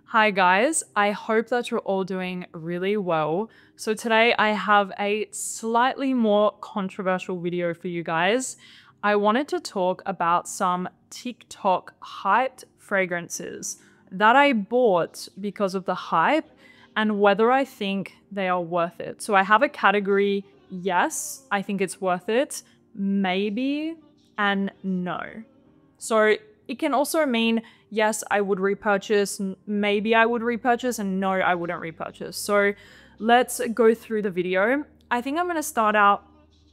Hi guys, I hope that you're all doing really well. So today I have a slightly more controversial video for you guys. I wanted to talk about some TikTok hyped fragrances that I bought because of the hype and whether I think they are worth it. So I have a category, yes, I think it's worth it, maybe, and no. So it can also mean, yes, I would repurchase, maybe I would repurchase, and no, I wouldn't repurchase. So let's go through the video. I think I'm going to start out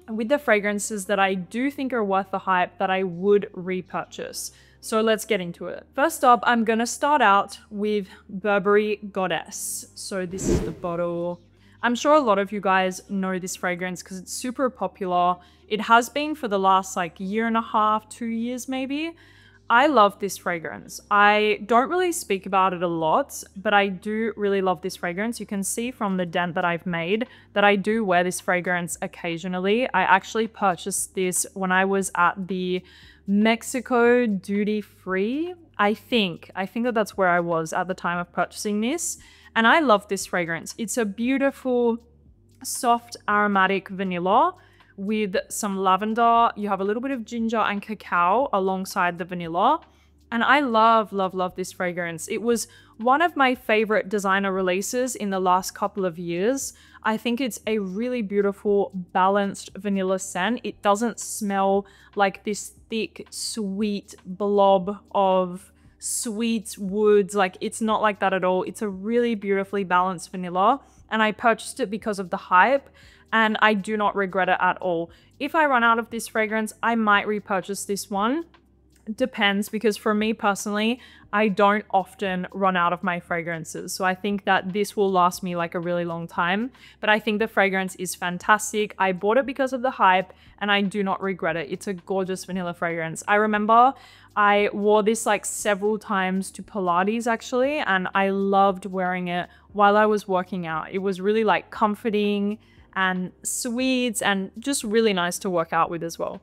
with the fragrances that I do think are worth the hype that I would repurchase. So let's get into it. First up, I'm going to start out with Burberry Goddess. So this is the bottle. I'm sure a lot of you guys know this fragrance because it's super popular. It has been for the last year and a half, 2 years maybe. I love this fragrance. I don't really speak about it a lot, but I do really love this fragrance. You can see from the dent that I've made that I do wear this fragrance occasionally. I actually purchased this when I was at the Mexico duty free. I think that that's where I was at the time of purchasing this. And I love this fragrance. It's a beautiful, soft, aromatic vanilla with some lavender. You have a little bit of ginger and cacao alongside the vanilla. And I love, love, love this fragrance. It was one of my favorite designer releases in the last couple of years. I think it's a really beautiful, balanced vanilla scent. It doesn't smell like this thick, sweet blob of sweet woods. It's not like that at all. It's a really beautifully balanced vanilla. And I purchased it because of the hype. And I do not regret it at all. If I run out of this fragrance, I might repurchase this one. Depends, because for me personally, I don't often run out of my fragrances. So I think that this will last me a really long time. But I think the fragrance is fantastic. I bought it because of the hype and I do not regret it. It's a gorgeous vanilla fragrance. I remember I wore this several times to Pilates actually, and I loved wearing it while I was working out. It was really comforting and sweet and just really nice to work out with as well.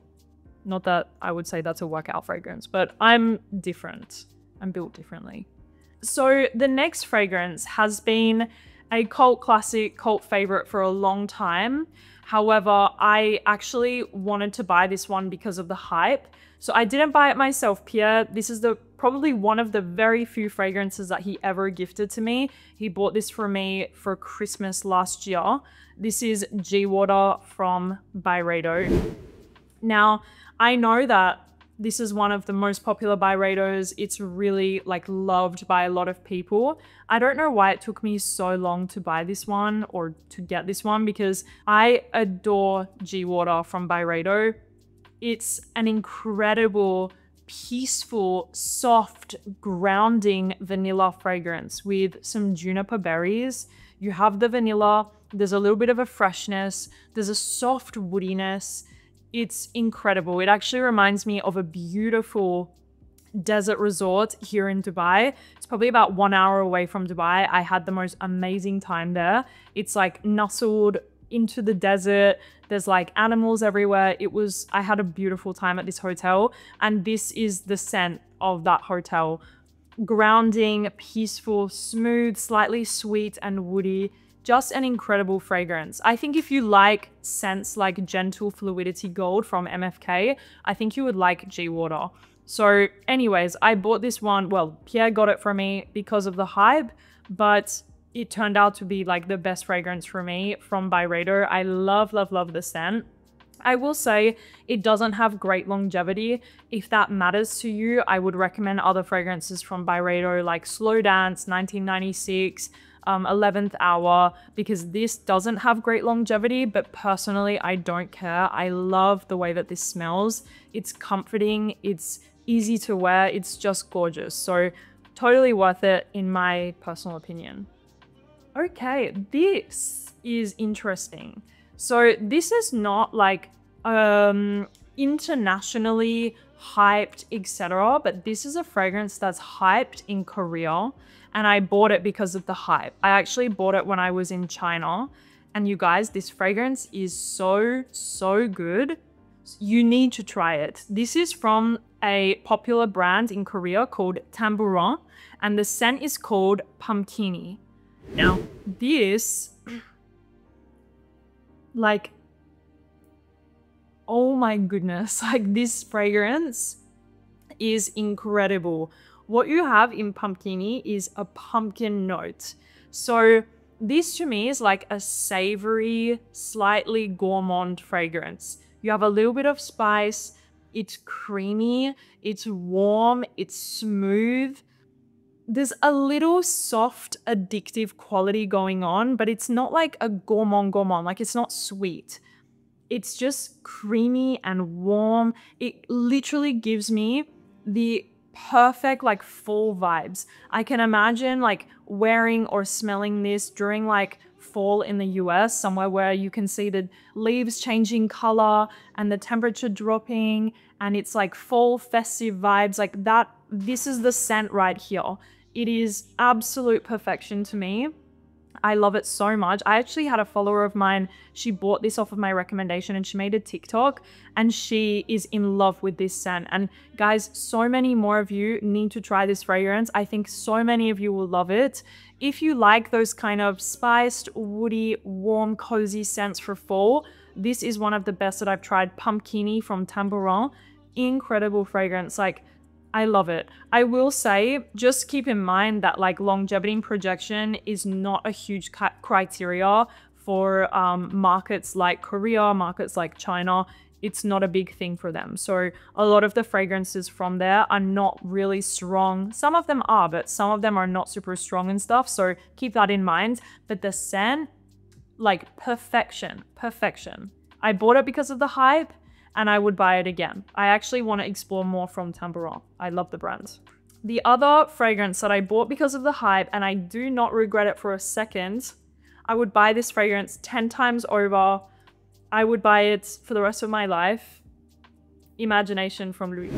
Not that I would say that's a workout fragrance, but I'm different. I'm built differently. So the next fragrance has been a cult classic, cult favorite for a long time. However, I actually wanted to buy this one because of the hype. So I didn't buy it myself. Pierre, this is probably one of the very few fragrances that he ever gifted to me. He bought this for me for Christmas last year. This is G Water from Byredo. Now, I know that this is one of the most popular Byredos. It's really loved by a lot of people. I don't know why it took me so long to buy this one or to get this one, because I adore G Water from Byredo. It's an incredible, peaceful, soft, grounding vanilla fragrance with some juniper berries. You have the vanilla, there's a little bit of a freshness, there's a soft woodiness. It's incredible. It actually reminds me of a beautiful desert resort here in Dubai. It's probably about 1 hour away from Dubai. I had the most amazing time there. It's nestled into the desert. There's animals everywhere. I had a beautiful time at this hotel, and this is the scent of that hotel. Grounding, peaceful, smooth, slightly sweet and woody. Just an incredible fragrance. I think if you like scents like Gentle Fluidity Gold from MFK, I think you would like G Water. So anyways, I bought this one. Well, Pierre got it for me because of the hype, but it turned out to be the best fragrance for me from Byredo. I love, love, love the scent. I will say it doesn't have great longevity. If that matters to you, I would recommend other fragrances from Byredo like Slow Dance, 1996, 11th Hour, because this doesn't have great longevity, but personally, I don't care. I love the way that this smells. It's comforting. It's easy to wear. It's just gorgeous. So totally worth it in my personal opinion. Okay, this is interesting. So this is not internationally hyped, etc. But this is a fragrance that's hyped in Korea, and I bought it because of the hype. I actually bought it when I was in China, and you guys, this fragrance is so, so good. You need to try it. This is from a popular brand in Korea called Tamburins, and the scent is called Pumpkini. Now, this, like, oh my goodness, like this fragrance is incredible. What you have in Pumpkini is a pumpkin note. So this to me is like a savory, slightly gourmand fragrance. You have a little bit of spice, it's creamy, it's warm, it's smooth. There's a little soft, addictive quality going on, but it's not like a gourmand, like it's not sweet. It's just creamy and warm. It literally gives me the perfect like fall vibes. I can imagine like wearing or smelling this during like fall in the US, somewhere where you can see the leaves changing color and the temperature dropping, and it's like fall festive vibes like that. This is the scent right here. It is absolute perfection to me. I love it so much. I actually had a follower of mine, she bought this off of my recommendation and she made a TikTok and she is in love with this scent. And guys, so many more of you need to try this fragrance. I think so many of you will love it. If you like those kind of spiced, woody, warm, cozy scents for fall, this is one of the best that I've tried. Pumpkini from Tamburins. Incredible fragrance. Like, I love it. I will say, just keep in mind that like longevity and projection is not a huge criteria for markets like Korea, markets like China. It's not a big thing for them. So a lot of the fragrances from there are not really strong. Some of them are, but some of them are not super strong and stuff. So keep that in mind. But the scent, like perfection, perfection. I bought it because of the hype, and I would buy it again. I actually want to explore more from Tamburins. I love the brand. The other fragrance that I bought because of the hype, and I do not regret it for a second, I would buy this fragrance 10 times over. I would buy it for the rest of my life. Imagination from Louis.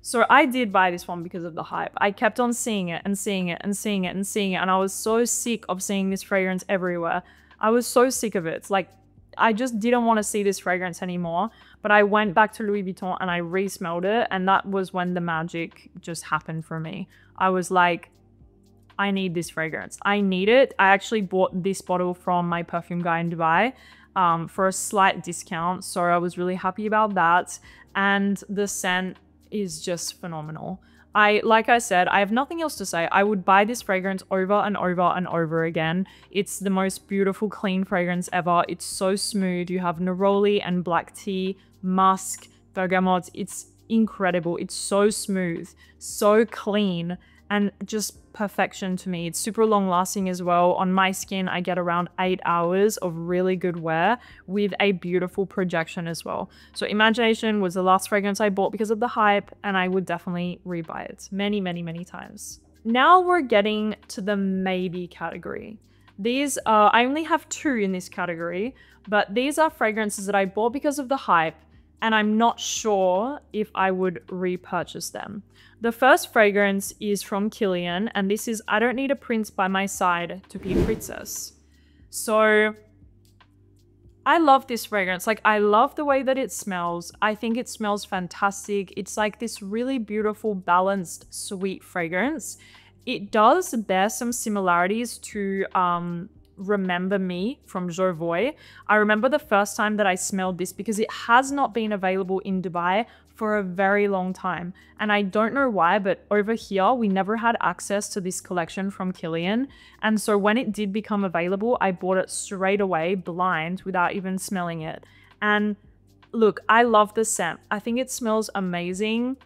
So I did buy this one because of the hype. I kept on seeing it and seeing it and seeing it and seeing it, and I was so sick of seeing this fragrance everywhere. I was so sick of it. It's like, I just didn't want to see this fragrance anymore. But I went back to Louis Vuitton and I re-smelled it, and that was when the magic just happened for me. I was like, I need this fragrance. I need it. I actually bought this bottle from my perfume guy in Dubai for a slight discount. So I was really happy about that. And the scent is just phenomenal. Like I said, I have nothing else to say. I would buy this fragrance over and over and over again. It's the most beautiful, clean fragrance ever. It's so smooth. You have neroli and black tea, musk, bergamot. It's incredible. It's so smooth, so clean, and just perfection to me. It's super long lasting as well. On my skin, I get around 8 hours of really good wear with a beautiful projection as well. So Imagination was the last fragrance I bought because of the hype, and I would definitely rebuy it many, many, many times. Now we're getting to the maybe category. These are, I only have 2 in this category, but these are fragrances that I bought because of the hype, and I'm not sure if I would repurchase them. The first fragrance is from Kilian, and this is I Don't Need a Prince by My Side to Be a Princess. So I love this fragrance. Like, I love the way that it smells. I think it smells fantastic. It's like this really beautiful, balanced, sweet fragrance. It does bear some similarities to Remember Me from Ouai. I remember the first time that I smelled this because it has not been available in Dubai for a very long time. And I don't know why, but over here, we never had access to this collection from Kilian. And so when it did become available, I bought it straight away, blind, without even smelling it. And look, I love the scent. I think it smells amazing.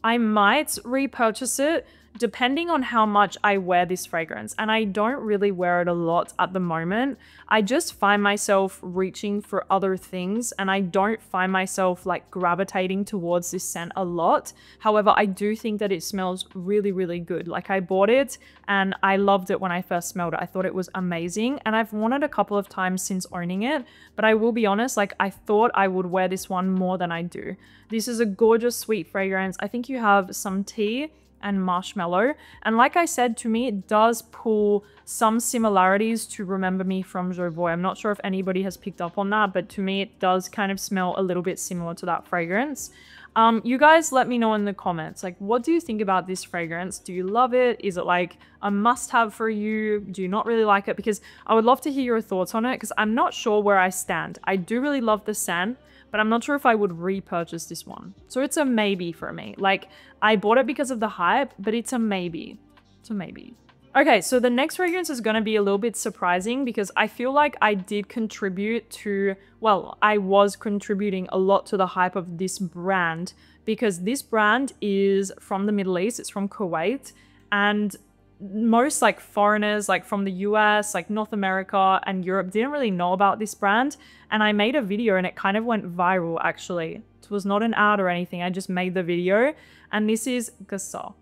I might repurchase it depending on how much I wear this fragrance. And I don't really wear it a lot at the moment. I just find myself reaching for other things, and I don't find myself like gravitating towards this scent a lot. However, I do think that it smells really, really good. Like, I bought it and I loved it when I first smelled it. I thought it was amazing, and I've worn it a couple of times since owning it. But I will be honest, like, I thought I would wear this one more than I do. This is a gorgeous, sweet fragrance. I think you have some tea and marshmallow, and like I said, to me it does pull some similarities to Remember Me from Ouai. I'm not sure if anybody has picked up on that, but to me it does kind of smell a little bit similar to that fragrance. You guys let me know in the comments, like, what do you think about this fragrance? Do you love it? Is it like a must-have for you? Do you not really like it? Because I would love to hear your thoughts on it, because I'm not sure where I stand. I do really love the scent, but I'm not sure if I would repurchase this one. So it's a maybe for me. Like, I bought it because of the hype, but it's a maybe. It's a maybe. Okay, so the next fragrance is going to be a little bit surprising, because I feel like I did contribute to, well, I was contributing a lot to the hype of this brand, because this brand is from the Middle East. It's from Kuwait, and most like foreigners like from the US, like North America and Europe didn't really know about this brand. And I made a video and it kind of went viral actually. It was not an ad or anything. I just made the video, and this is Gissah.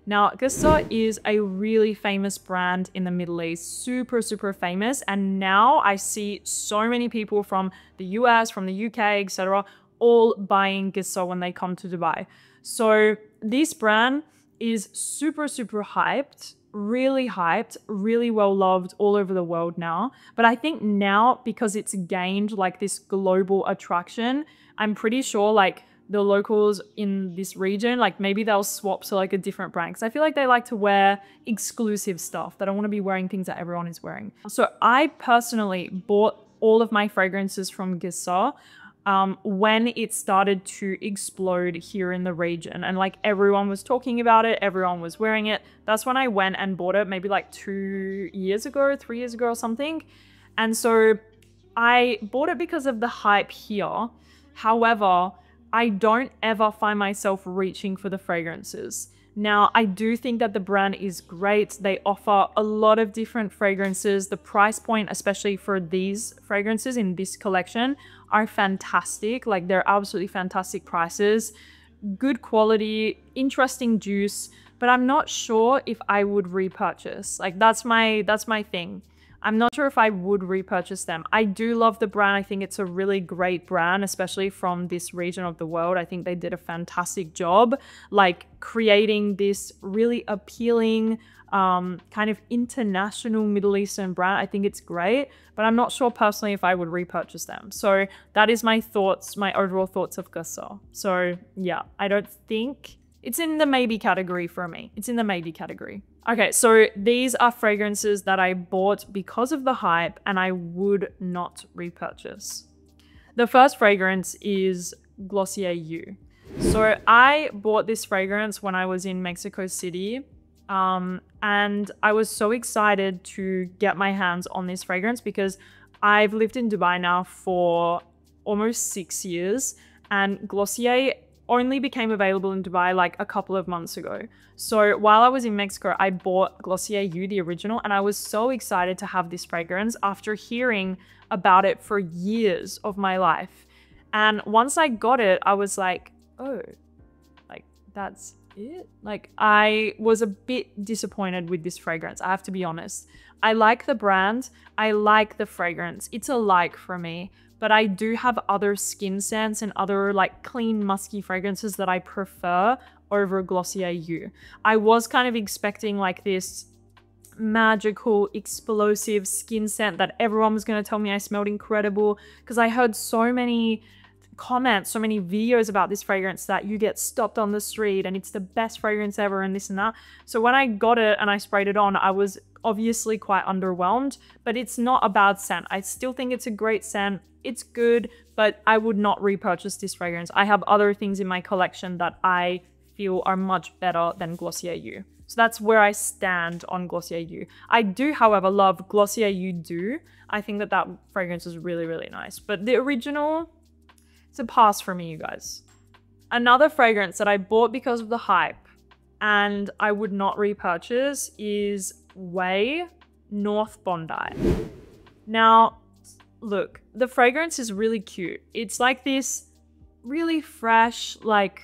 Now, Gissah is a really famous brand in the Middle East, super, super famous. And now I see so many people from the US, from the UK, etc., all buying Gissah when they come to Dubai. So this brand is super, super hyped, really well loved all over the world now. But I think now, because it's gained like this global attraction, I'm pretty sure like the locals in this region, like maybe they'll swap to like a different brand, because I feel like they like to wear exclusive stuff. They don't want to be wearing things that everyone is wearing. So I personally bought all of my fragrances from Gissah when it started to explode here in the region, and like everyone was talking about it, everyone was wearing it. That's when I went and bought it, maybe like 3 years ago or something. And so I bought it because of the hype here. However, I don't ever find myself reaching for the fragrances. Now, I do think that the brand is great. They offer a lot of different fragrances. The price point, especially for these fragrances in this collection, are fantastic. Like, they're absolutely fantastic prices. Good quality, interesting juice, but I'm not sure if I would repurchase. Like, that's my thing. I'm not sure if I would repurchase them. I do love the brand. I think it's a really great brand, especially from this region of the world. I think they did a fantastic job, like creating this really appealing kind of international Middle Eastern brand. I think it's great, but I'm not sure personally if I would repurchase them. So that is my thoughts, my overall thoughts of Gissah. So yeah, I don't think it's in the maybe category for me. It's in the maybe category. Okay, so these are fragrances that I bought because of the hype and I would not repurchase. The first fragrance is Glossier You. So I bought this fragrance when I was in Mexico City, and I was so excited to get my hands on this fragrance because I've lived in Dubai now for almost 6 years, and Glossier only became available in Dubai like a couple of months ago. So while I was in Mexico, I bought Glossier You, the original, and I was so excited to have this fragrance after hearing about it for years of my life. And once I got it, I was like, oh, like that's it? Like, I was a bit disappointed with this fragrance, I have to be honest. I like the brand, I like the fragrance. It's a like for me. But I do have other skin scents and other like clean, musky fragrances that I prefer over Glossier You. I was kind of expecting like this magical, explosive skin scent that everyone was going to tell me I smelled incredible, because I heard so many comments, so many videos about this fragrance that you get stopped on the street and it's the best fragrance ever and this and that. So when I got it and I sprayed it on, I was obviously quite underwhelmed, but it's not a bad scent. I still think it's a great scent. It's good, but I would not repurchase this fragrance. I have other things in my collection that I feel are much better than Glossier You. So that's where I stand on Glossier You. I do, however, love Glossier You Do. I think that that fragrance is really, really nice. But the original, it's a pass for me, you guys. Another fragrance that I bought because of the hype and I would not repurchase is Ouai North Bondi. Now, look, the fragrance is really cute. It's like this really fresh, like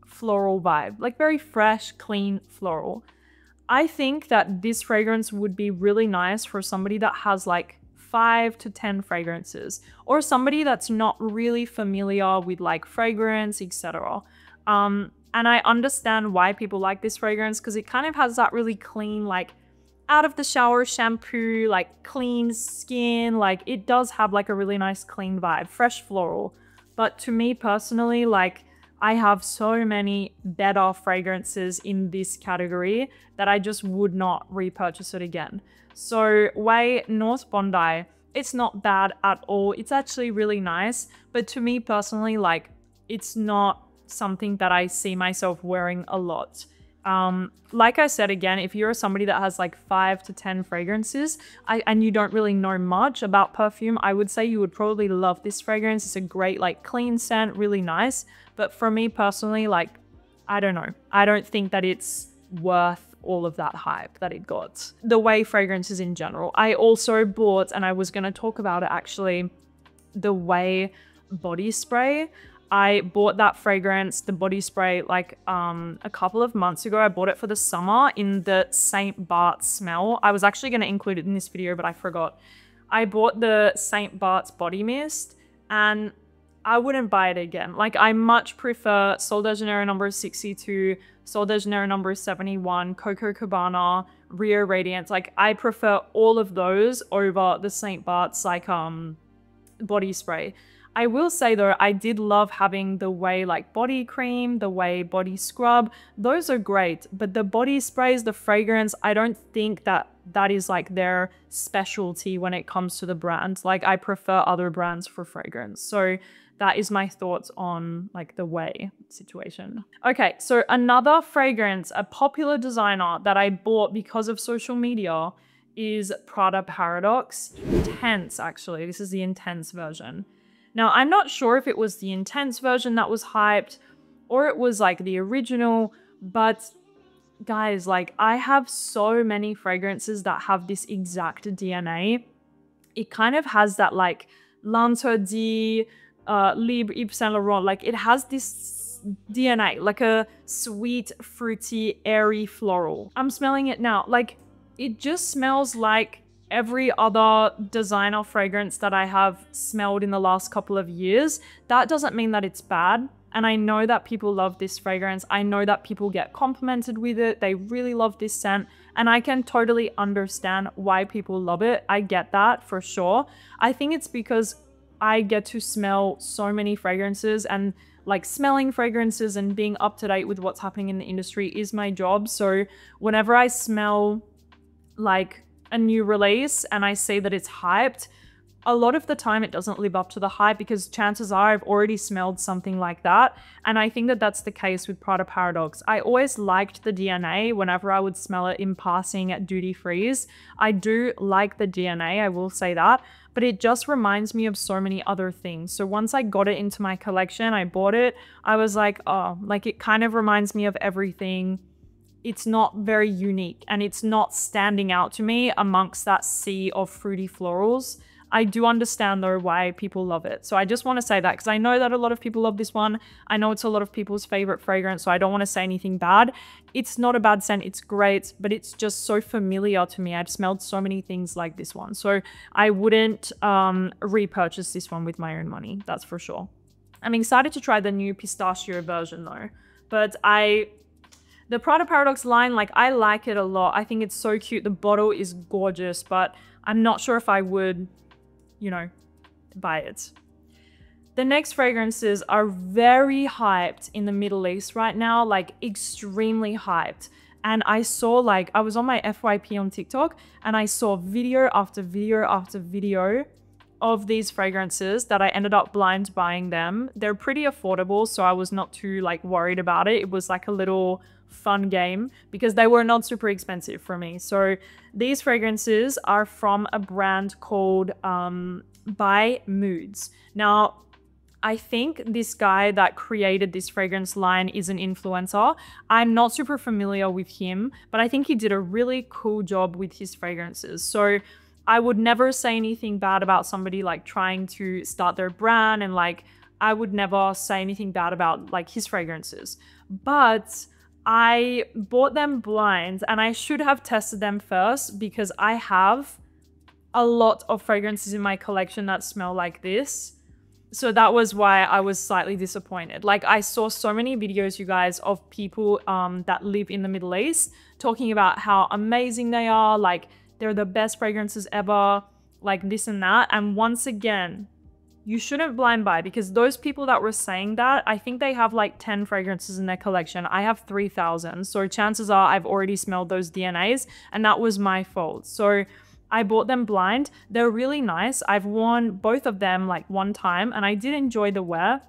floral vibe, like very fresh, clean floral. I think that this fragrance would be really nice for somebody that has like 5 to 10 fragrances, or somebody that's not really familiar with like fragrance, etc. And I understand why people like this fragrance, because it kind of has that really clean, like out of the shower shampoo, like clean skin. Like it does have like a really nice clean vibe, fresh floral. But to me personally, like I have so many better fragrances in this category that I just would not repurchase it again. So Ouai North Bondi, it's not bad at all. It's actually really nice. But to me personally, like, it's not something that I see myself wearing a lot. Like I said, again, if you're somebody that has like 5 to 10 fragrances and you don't really know much about perfume, I would say you would probably love this fragrance. It's a great, like, clean scent, really nice. But for me personally, like, I don't know. I don't think that it's worth all of that hype that it got. The Ouai fragrances in general. I also bought, and I was going to talk about it actually, the Ouai body spray. I bought that fragrance, the body spray, like a couple of months ago. I bought it for the summer in the Saint Bart's smell. I was actually going to include it in this video, but I forgot. I bought the Saint Bart's body mist and I wouldn't buy it again. Like, I much prefer Sol de Janeiro number 62, Sol de Janeiro number 71, Coco Cabana, Rio Radiance. Like, I prefer all of those over the Saint Bart's, like, body spray. I will say though, I did love having the Ouai like body cream, the Ouai body scrub. Those are great, but the body sprays, the fragrance, I don't think that is like their specialty when it comes to the brand. Like, I prefer other brands for fragrance. So that is my thoughts on like the Ouai situation. Okay, so another fragrance, a popular designer that I bought because of social media is Prada Paradoxe. Intense, actually. This is the intense version. Now, I'm not sure if it was the intense version that was hyped or it was like the original, but guys, like, I have so many fragrances that have this exact DNA. It kind of has that like L'Interdit, Libre, Yves Saint Laurent, like it has this DNA, like a sweet, fruity, airy floral. I'm smelling it now. Like, it just smells like every other designer fragrance that I have smelled in the last couple of years. That doesn't mean that it's bad. And I know that people love this fragrance. I know that people get complimented with it. They really love this scent. And I can totally understand why people love it. I get that for sure. I think it's because I get to smell so many fragrances, and like smelling fragrances and being up to date with what's happening in the industry is my job. So whenever I smell like a new release and I see that it's hyped, a lot of the time it doesn't live up to the hype because chances are I've already smelled something like that. And I think that that's the case with Prada Paradoxe. I always liked the DNA whenever I would smell it in passing at duty frees. I do like the DNA, I will say that, but it just reminds me of so many other things. So once I got it into my collection, I bought it, I was like, oh, like it kind of reminds me of everything. It's not very unique and it's not standing out to me amongst that sea of fruity florals. I do understand though why people love it. So I just want to say that because I know that a lot of people love this one. I know it's a lot of people's favorite fragrance, so I don't want to say anything bad. It's not a bad scent, it's great, but it's just so familiar to me. I've smelled so many things like this one. So I wouldn't repurchase this one with my own money, that's for sure. I'm excited to try the new pistachio version though. But the Prada Paradoxe line, like, I like it a lot. I think it's so cute. The bottle is gorgeous, but I'm not sure if I would, you know, buy it. The next fragrances are very hyped in the Middle East right now, like extremely hyped. And I saw, like, I was on my FYP on TikTok and I saw video after video after video of these fragrances that I ended up blind buying them. They're pretty affordable, so I was not too like worried about it. It was like a little fun game because they were not super expensive for me. So these fragrances are from a brand called by Moudz. Now, I think this guy that created this fragrance line is an influencer. I'm not super familiar with him, but I think he did a really cool job with his fragrances. So I would never say anything bad about somebody like trying to start their brand, and like I would never say anything bad about like his fragrances. But I bought them blind and I should have tested them first because I have a lot of fragrances in my collection that smell like this. So that was why I was slightly disappointed. Like, I saw so many videos, you guys, of people that live in the Middle East talking about how amazing they are, like they're the best fragrances ever, like this and that. And once again, you shouldn't blind buy, because those people that were saying that, I think they have like 10 fragrances in their collection. I have 3,000. So chances are I've already smelled those DNAs, and that was my fault. So I bought them blind. They're really nice. I've worn both of them like one time and I did enjoy the wear.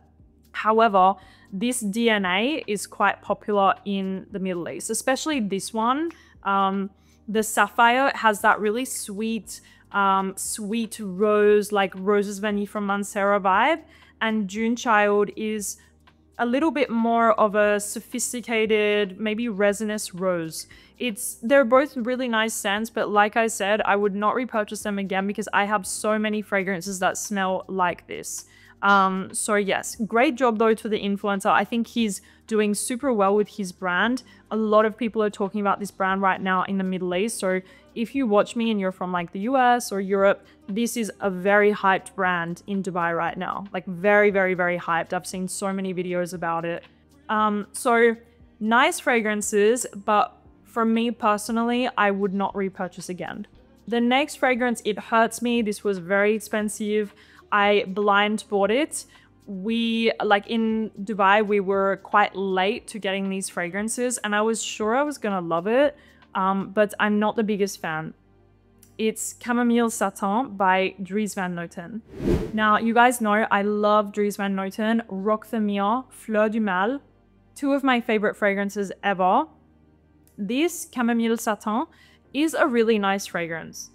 However, this DNA is quite popular in the Middle East, especially this one. The Sapphire has that really sweet rose, like Roses Vanille from Mancera vibe. And June Child is a little bit more of a sophisticated, maybe resinous rose. They're both really nice scents, but like I said, I would not repurchase them again because I have so many fragrances that smell like this. So yes, great job though to the influencer. I think he's doing super well with his brand. A lot of people are talking about this brand right now in the Middle East. So if you watch me and you're from like the US or Europe, this is a very hyped brand in Dubai right now. Like very, very, very hyped. I've seen so many videos about it. So nice fragrances, but for me personally, I would not repurchase again. The next fragrance, it hurts me. This was very expensive. I blind bought it. Like in Dubai, we were quite late to getting these fragrances and I was sure I was gonna love it, but I'm not the biggest fan. It's Chamomile Satin by Dries van Noten. Now, you guys know I love Dries van Noten, Roc de Miel, Fleur du Mal, two of my favorite fragrances ever. This Chamomile Satin is a really nice fragrance.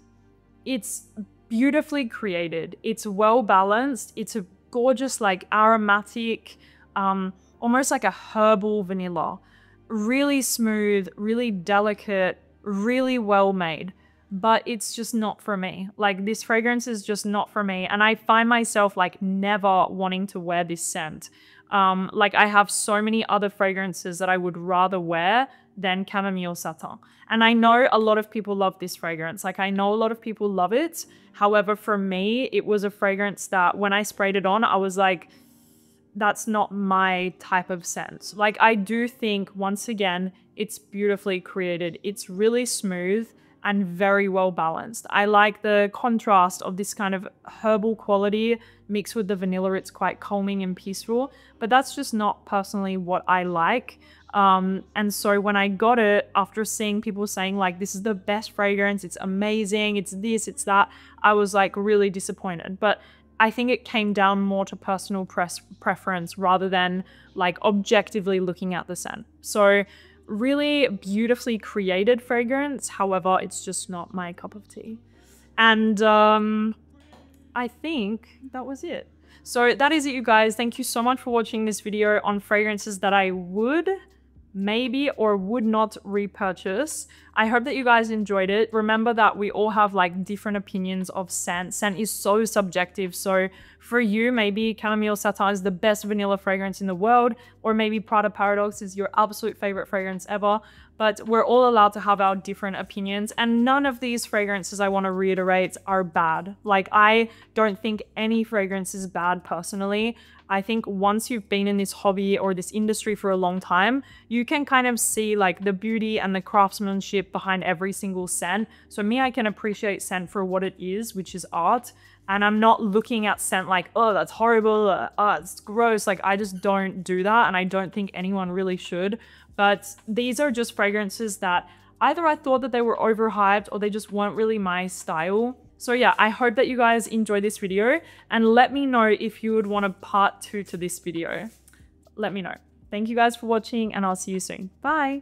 It's beautifully created. It's well balanced. It's a gorgeous, like aromatic, almost like a herbal vanilla. Really smooth, really delicate, really well made. But it's just not for me. Like this fragrance is just not for me. And I find myself like never wanting to wear this scent. Like I have so many other fragrances that I would rather wear than Chamomile Satin. And I know a lot of people love this fragrance. Like I know a lot of people love it. However, for me, it was a fragrance that when I sprayed it on, I was like, that's not my type of scent. Like I do think, once again, it's beautifully created. It's really smooth and very well balanced. I like the contrast of this kind of herbal quality mixed with the vanilla. It's quite calming and peaceful, but that's just not personally what I like. And so when I got it, after seeing people saying like, this is the best fragrance, it's amazing, it's this, it's that, I was like really disappointed. But I think it came down more to personal preference rather than like objectively looking at the scent. So really beautifully created fragrance. However, it's just not my cup of tea. And I think that was it. So that is it, you guys. Thank you so much for watching this video on fragrances that I would maybe or would not repurchase. I hope that you guys enjoyed it. Remember that we all have like different opinions of scent. Scent is so subjective. So for you, maybe Chamomile Satin is the best vanilla fragrance in the world, or maybe Prada Paradoxe is your absolute favorite fragrance ever. But we're all allowed to have our different opinions, and none of these fragrances, I want to reiterate, are bad. Like I don't think any fragrance is bad personally. I think once you've been in this hobby or this industry for a long time, you can kind of see like the beauty and the craftsmanship behind every single scent. So me, I can appreciate scent for what it is, which is art. And I'm not looking at scent like, oh, that's horrible, oh, it's gross. Like I just don't do that. And I don't think anyone really should. But these are just fragrances that either I thought that they were overhyped or they just weren't really my style. So yeah, I hope that you guys enjoyed this video, and let me know if you would want a part 2 to this video. Let me know. Thank you guys for watching, and I'll see you soon. Bye.